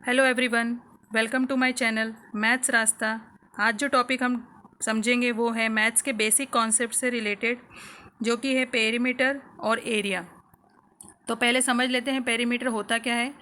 Hello everyone, welcome to my channel maths Rasta. आज जो topic हम समझेंगे वो है मैथ्स के बेसिक कॉन्सेप्ट से रिलेटेड, जो कि है पेरीमीटर और एरिया। तो पहले समझ लेते हैं पेरीमीटर होता क्या है।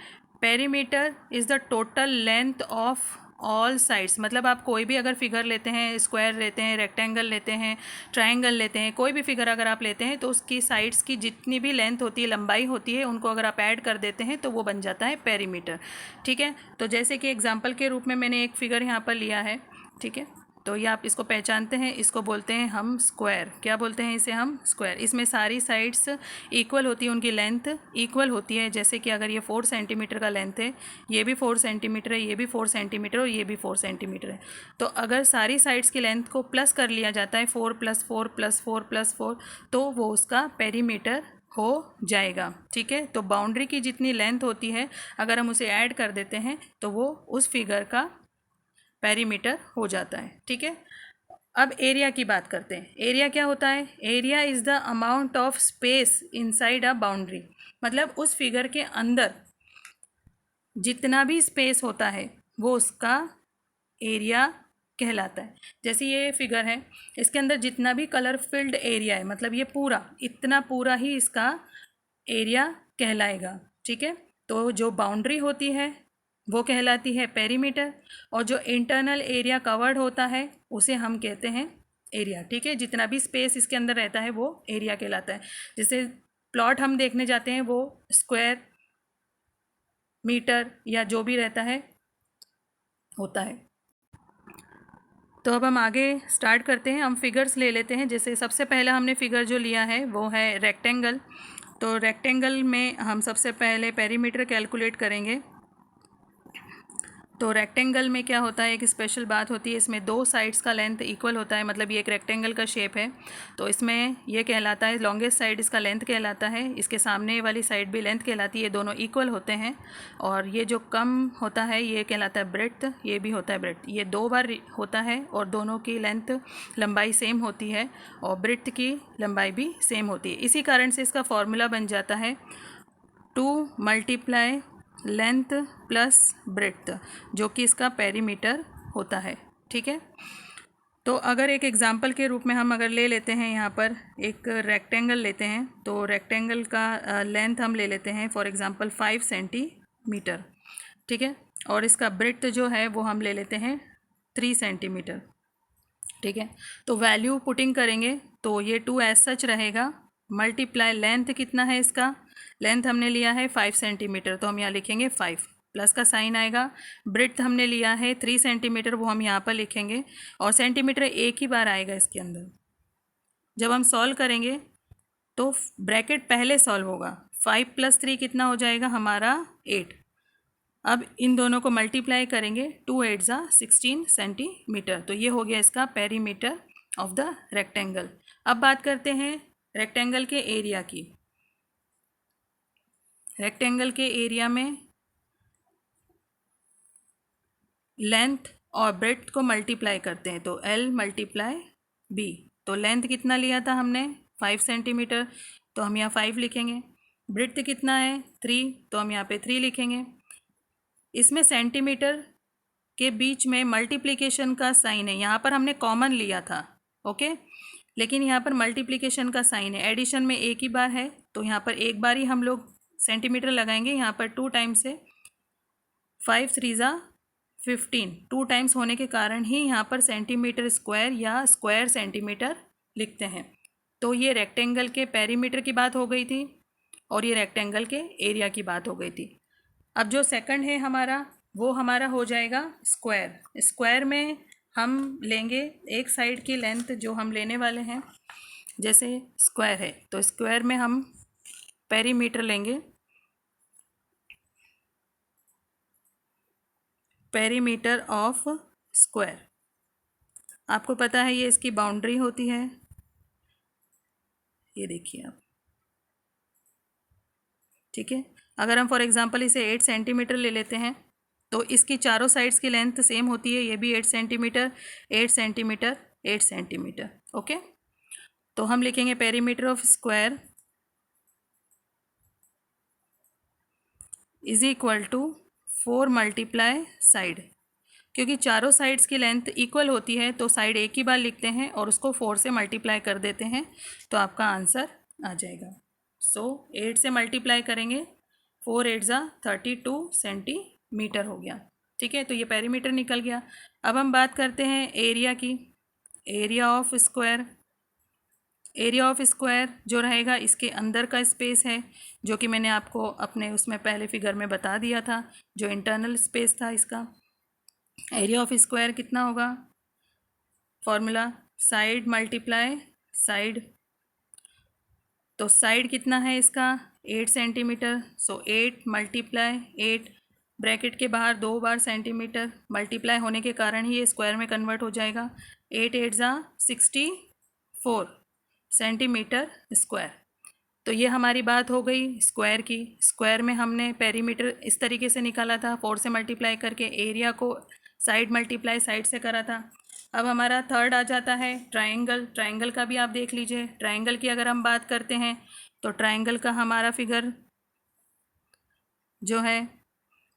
Perimeter is the total length of all sides. मतलब आप कोई भी अगर फिगर लेते हैं, स्क्वायर लेते हैं, रेक्टेंगल लेते हैं, ट्रायंगल लेते हैं, कोई भी फिगर अगर आप लेते हैं तो उसकी साइड्स की जितनी भी लेंथ होती है, लंबाई होती है, उनको अगर आप ऐड कर देते हैं तो वो बन जाता है पेरीमीटर। ठीक है। तो जैसे कि एग्जांपल के रूप में मैंने एक फिगर यहाँ पर लिया है। ठीक है। तो ये आप इसको पहचानते हैं, इसको बोलते हैं हम स्क्वायर। क्या बोलते हैं इसे हम? स्क्वायर। इसमें सारी साइड्स इक्वल होती है, उनकी लेंथ इक्वल होती है। जैसे कि अगर ये 4 सेंटीमीटर का लेंथ है, ये भी 4 सेंटीमीटर है, ये भी 4 सेंटीमीटर और ये भी 4 सेंटीमीटर है। तो अगर सारी साइड्स की लेंथ को प्लस कर लिया जाता है, 4 + 4 + 4 + 4, तो वो उसका पेरीमीटर हो जाएगा। ठीक है। तो बाउंड्री की जितनी लेंथ होती है, अगर हम उसे ऐड कर देते हैं तो वो उस फिगर का पेरीमीटर हो जाता है। ठीक है। अब एरिया की बात करते हैं। एरिया क्या होता है? Area is the amount of space inside a boundary. मतलब उस फिगर के अंदर जितना भी स्पेस होता है वो उसका एरिया कहलाता है। जैसे ये फिगर है, इसके अंदर जितना भी कलर फिल्ड एरिया है, मतलब ये पूरा, इतना पूरा ही इसका एरिया कहलाएगा। ठीक है। तो जो बाउंड्री होती है वो कहलाती है पेरीमीटर, और जो इंटरनल एरिया कवर्ड होता है उसे हम कहते हैं एरिया। ठीक है। जितना भी स्पेस इसके अंदर रहता है वो एरिया कहलाता है। जैसे प्लॉट हम देखने जाते हैं, वो स्क्वायर, मीटर या जो भी रहता है होता है। तो अब हम आगे स्टार्ट करते हैं। हम फिगर्स ले लेते हैं। जैसे सबसे पहला हमने फिगर जो लिया है वो है रेक्टेंगल। तो रेक्टेंगल में हम सबसे पहले पेरीमीटर कैलकुलेट करेंगे। तो रेक्टेंगल में क्या होता है, एक स्पेशल बात होती है, इसमें दो साइड्स का लेंथ इक्वल होता है। मतलब ये एक रेक्टेंगल का शेप है, तो इसमें ये कहलाता है लॉन्गेस्ट साइड इसका लेंथ कहलाता है, इसके सामने वाली साइड भी लेंथ कहलाती है, दोनों इक्वल होते हैं। और ये जो कम होता है ये कहलाता है ब्रेड्थ, ये भी होता है ब्रेड्थ। ये 2 बार होता है और दोनों की लेंथ, लंबाई सेम होती है और ब्रेड्थ की लंबाई भी सेम होती है। इसी कारण से इसका फॉर्मूला बन जाता है 2 × लेंथ प्लस ब्रेड्थ, जो कि इसका पेरीमीटर होता है। ठीक है। तो अगर एक एग्जांपल के रूप में हम अगर ले लेते हैं, यहाँ पर एक रेक्टेंगल लेते हैं, तो रेक्टेंगल का लेंथ हम ले लेते हैं फॉर एग्जांपल 5 सेंटीमीटर। ठीक है। और इसका ब्रेड्थ जो है वो हम ले लेते हैं 3 सेंटीमीटर। ठीक है। तो वैल्यू पुटिंग करेंगे तो ये 2 एज सच रहेगा, मल्टीप्लाई लेंथ कितना है इसका, लेंथ हमने लिया है 5 सेंटीमीटर, तो हम यहाँ लिखेंगे 5, प्लस का साइन आएगा। ब्रेड्थ हमने लिया है 3 सेंटीमीटर, वो हम यहाँ पर लिखेंगे, और सेंटीमीटर एक ही बार आएगा इसके अंदर। जब हम सॉल्व करेंगे तो ब्रैकेट पहले सॉल्व होगा, 5 + 3 कितना हो जाएगा हमारा 8। अब इन दोनों को मल्टीप्लाई करेंगे, 2 8 ज़ा 16 सेंटीमीटर। तो ये हो गया इसका पेरीमीटर ऑफ द रेक्टेंगल। अब बात करते हैं रेक्टेंगल के एरिया की। रेक्टेंगल के एरिया में लेंथ और ब्रेड्थ को मल्टीप्लाई करते हैं, तो L × B। तो लेंथ कितना लिया था हमने 5 सेंटीमीटर, तो हम यहाँ 5 लिखेंगे। ब्रेड्थ कितना है 3, तो हम यहाँ पे 3 लिखेंगे। इसमें सेंटीमीटर के बीच में मल्टीप्लिकेशन का साइन है, यहाँ पर हमने कॉमन लिया था। ओके। लेकिन यहाँ पर मल्टीप्लिकेशन का साइन है, एडिशन में एक ही बार है, तो यहाँ पर एक बार ही हम लोग सेंटीमीटर लगाएंगे। यहाँ पर 2 टाइम्स से 5 3 ज़ा 15, 2 टाइम्स होने के कारण ही यहाँ पर सेंटीमीटर स्क्वायर या स्क्वायर सेंटीमीटर लिखते हैं। तो ये रेक्टेंगल के पेरीमीटर की बात हो गई थी और ये रेक्टेंगल के एरिया की बात हो गई थी। अब जो सेकंड है हमारा, वो हमारा हो जाएगा स्क्वायर। स्क्वायर में हम लेंगे एक साइड की लेंथ जो हम लेने वाले हैं, जैसे स्क्वायर है तो स्क्वायर में हम पेरीमीटर लेंगे, पेरीमीटर ऑफ स्क्वायर। आपको पता है ये इसकी बाउंड्री होती है, ये देखिए आप। ठीक है। अगर हम फॉर एग्जांपल इसे 8 सेंटीमीटर ले लेते हैं तो इसकी चारों साइड्स की लेंथ सेम होती है, ये भी 8 सेंटीमीटर, 8 सेंटीमीटर, 8 सेंटीमीटर। ओके। तो हम लिखेंगे perimeter of square is equal to 4 multiply side, क्योंकि चारों साइड्स की लेंथ इक्वल होती है तो साइड एक ही बार लिखते हैं और उसको 4 से मल्टीप्लाई कर देते हैं तो आपका आंसर आ जाएगा। सो 8 से मल्टीप्लाई करेंगे, 4 8 ज़ा 32 सेंटीमीटर हो गया। ठीक है, तो ये पेरीमीटर निकल गया। अब हम बात करते हैं एरिया की। Area of square, area of square जो रहेगा इसके अंदर का स्पेस है, जो कि मैंने आपको अपने उसमें पहले फिगर में बता दिया था, जो इंटरनल स्पेस था इसका। एरिया ऑफ स्क्वायर कितना होगा, फॉर्मूला साइड मल्टीप्लाई साइड। तो साइड कितना है इसका 8 सेंटीमीटर, सो 8 मल्टीप्लाई 8, ब्रैकेट के बाहर 2 बार सेंटीमीटर, मल्टीप्लाई होने के कारण ही ये स्क्वायर में कन्वर्ट हो जाएगा। 8 8 ज़ा 64 सेंटीमीटर स्क्वायर। तो ये हमारी बात हो गई स्क्वायर की। स्क्वायर में हमने पेरीमीटर इस तरीके से निकाला था, 4 से मल्टीप्लाई करके, एरिया को साइड मल्टीप्लाई साइड से करा था। अब हमारा थर्ड आ जाता है ट्रायंगल। ट्रायंगल का भी आप देख लीजिए। ट्रायंगल की अगर हम बात करते हैं तो ट्रायंगल का हमारा फिगर जो है,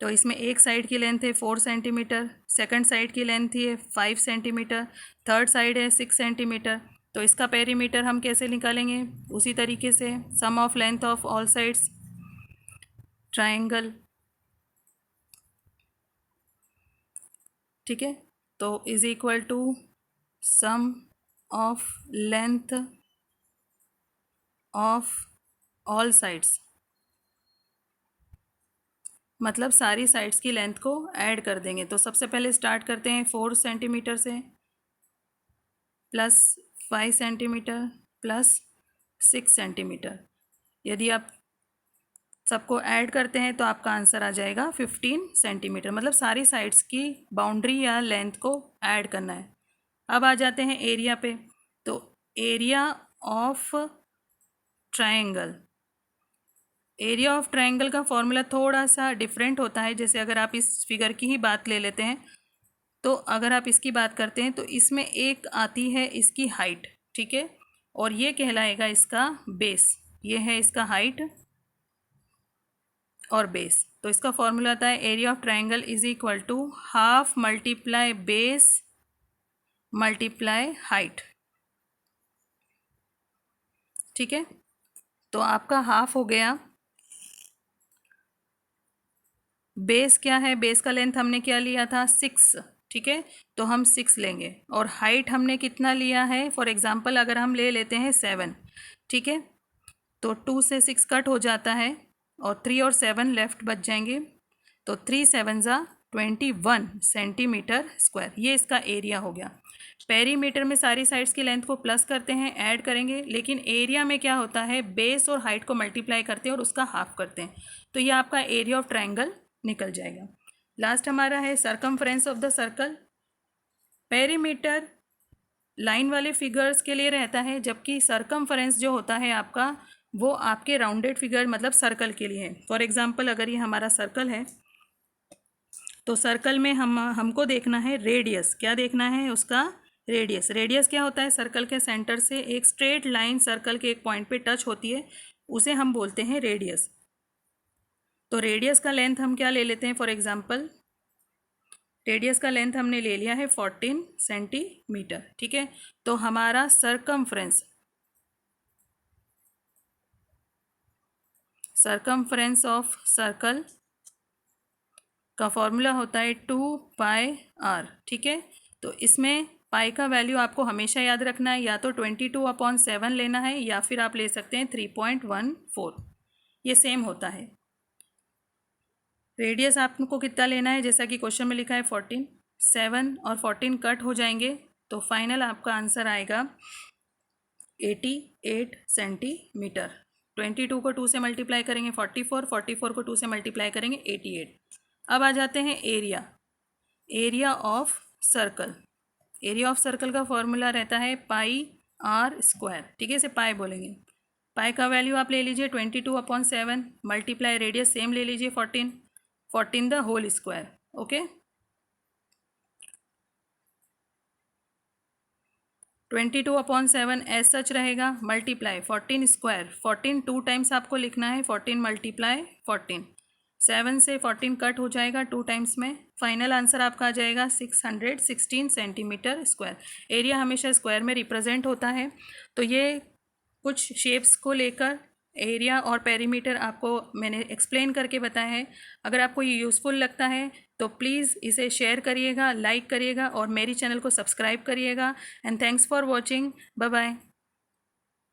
तो इसमें एक साइड की लेंथ है 4 सेंटीमीटर, सेकंड साइड की लेंथ है 5 सेंटीमीटर, थर्ड साइड है 6 सेंटीमीटर। तो इसका पेरीमीटर हम कैसे निकालेंगे, उसी तरीके से sum of length of all sides triangle. ठीक है, तो is equal to sum of length of all sides, मतलब सारी साइड्स की लेंथ को ऐड कर देंगे। तो सबसे पहले स्टार्ट करते हैं 4 सेंटीमीटर से, प्लस 5 सेंटीमीटर प्लस 6 सेंटीमीटर। यदि आप सबको ऐड करते हैं तो आपका आंसर आ जाएगा 15 सेंटीमीटर, मतलब सारी साइड्स की बाउंड्री या लेंथ को ऐड करना है। अब आ जाते हैं एरिया पे। तो area of triangle, area of triangle का फॉर्मूला थोड़ा सा डिफरेंट होता है। जैसे अगर आप इस फिगर की ही बात ले लेते हैं, तो अगर आप इसकी बात करते हैं तो इसमें एक आती है इसकी हाइट, ठीक है, और ये कहलाएगा इसका बेस। ये है इसका हाइट और बेस। तो इसका फॉर्मूला आता है area of triangle is equal to half multiply base multiply height. ठीक है, तो आपका हाफ हो गया। बेस क्या है, बेस का लेंथ हमने क्या लिया था 6, ठीक है, तो हम 6 लेंगे। और हाइट हमने कितना लिया है, फॉर एग्जांपल अगर हम ले लेते हैं 7, ठीक है, तो 2 से 6 कट हो जाता है और 3 और 7 लेफ्ट बच जाएंगे। तो 3 7 ज़ा 21 सेंटीमीटर स्क्वायर, ये इसका एरिया हो गया। पेरीमीटर में सारी साइड्स की लेंथ को प्लस करते हैं, ऐड करेंगे, लेकिन एरिया में क्या होता है, बेस और हाइट को मल्टीप्लाई करते हैं और उसका हाफ करते हैं। तो ये आपका एरिया ऑफ ट्रायंगल निकल जाएगा। लास्ट हमारा है circumference of the circle. Perimeter line वाले फिगर्स के लिए रहता है, जबकि सरकमफ्रेंस जो होता है आपका, वो आपके राउंडेड फिगर मतलब सर्कल के लिए है। फॉर एग्जांपल अगर ये हमारा सर्कल है तो सर्कल में हमको देखना है रेडियस। क्या देखना है, उसका रेडियस। रेडियस क्या होता है, सर्कल के सेंटर से एक स्ट्रेट लाइन सर्कल के एक पॉइंट पे टच होती है, उसे हम बोलते हैं रेडियस। तो रेडियस का लेंथ हम क्या ले लेते हैं, फॉर एग्जांपल रेडियस का लेंथ हमने ले लिया है 14 सेंटीमीटर। ठीक है, तो हमारा सरकमफ्रेंस ऑफ सर्कल का फॉर्मूला होता है 2πr। ठीक है, तो इसमें पाई का वैल्यू आपको हमेशा याद रखना है, या तो 22/7 लेना है या फिर आप ले सकते हैं 3.14, ये सेम होता है। रेडियस आपको कितना लेना है, जैसा कि क्वेश्चन में लिखा है 14, 7 और 14 कट हो जाएंगे, तो फाइनल आपका आंसर आएगा 88 सेंटीमीटर। 22 को 2 से मल्टीप्लाई करेंगे 44, 44 को 2 से मल्टीप्लाई करेंगे 88। अब आ जाते हैं area. Area of circle, area of circle का फॉर्मूला रहता है पाई आर स्क्वायर। ठीक है, इसे पाई बोलेंगे। पाई का वैल्यू आप ले लीजिए 22/7 मल्टीप्लाई रेडियस सेम ले लीजिए 14 the whole square. Okay, 22/7 as such रहेगा, मल्टीप्लाई 14 स्क्वायर, 14 2 टाइम्स आपको लिखना है, 14 मल्टीप्लाई 14, 7 से 14 कट हो जाएगा 2 टाइम्स में। फाइनल आंसर आपका आ जाएगा 616 सेंटीमीटर स्क्वायर। एरिया हमेशा स्क्वायर में रिप्रेजेंट होता है। तो ये कुछ शेप्स को लेकर एरिया और पेरीमीटर आपको मैंने एक्सप्लेन करके बताया है। अगर आपको ये यूज़फुल लगता है तो प्लीज़ इसे शेयर करिएगा, लाइक करिएगा और मेरी चैनल को सब्सक्राइब करिएगा। And thanks for watching. Bye bye.